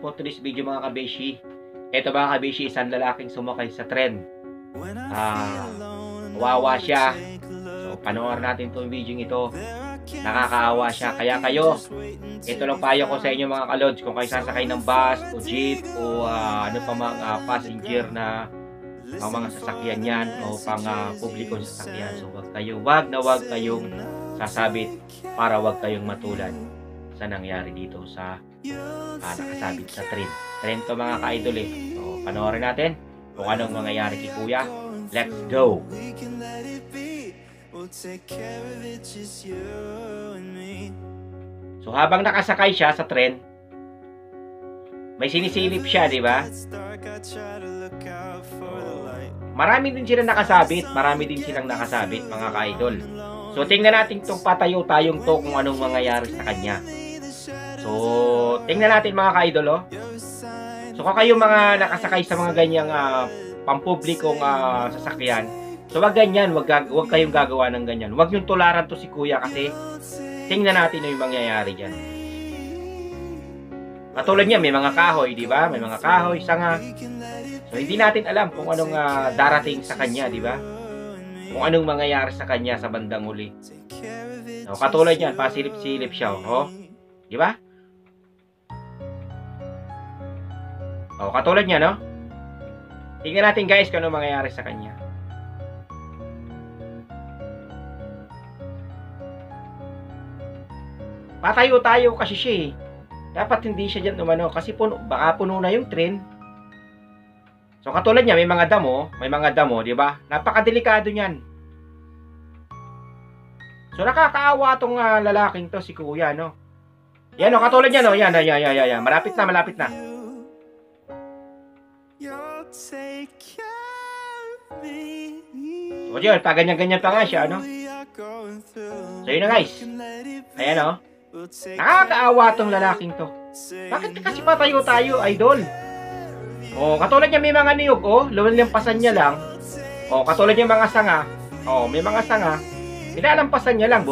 for today's video mga kabeshi. Ito mga kabeshi, isang lalaking sumakay sa tren. Wawa siya. So panoorin natin itong video ito. Nakakaawa siya. Kaya kayo, ito lang payo ko sa inyo mga kalods. Kung kayo sasakay ng bus o jeep o ano pa mga passenger na mga sasakyan yan o pang publikong sasakyan. So wag kayong sasabit para wag kayong matulad sa nangyari dito sa nakasabit sa tren. Tren to mga ka-idol eh. So panoorin natin kung anong mangyayari kay Kuya. Let's go! So habang nakasakay siya sa tren, may sinisilip siya, di ba? Marami din silang nakasabit, mga ka-idol. So tingnan natin itong patayo-tayong to kung anong mangyayari sa kanya. So tingnan natin mga ka-idol, oh. So kung kayo mga nakasakay sa mga ganyang pampublikong sasakyan, so wag ganyan, wag kayong gagawa ng ganyan. Wag yung tularan to si Kuya kasi tingnan natin yung mangyayari diyan. Katulad niya, may mga kahoy, di ba? May mga kahoy, sanga. So hindi natin alam kung anong darating sa kanya, di ba? Kung anong mangyayari sa kanya sa bandang huli. So katulad niyan, pasilip-silip siya, oh. Di ba? Oh, katulad niya, no? Tingnan natin guys kung ano mangyayari sa kanya. Patayo-tayo kasi siya eh. Dapat hindi siya dyan umano kasi baka puno na yung tren. So katulad niya, may mga damo, di ba? Napakadelikado niyan. So nakakaawa tong lalaking to, si Kuya, no? Yan, no, katulad niya, no? Yan. Malapit na. So yun, ganyan pa nga siya, no? So yun na guys. Ayan, no? Nakakaawa tong lalaking to. Bakit kasi patayo-tayo, idol? Oh, katulad niya may mga niyog, oh, lumalampasan niya lang. Oh, katulad niya mga sanga. Oh, may mga sanga. Pinalampasan niya lang,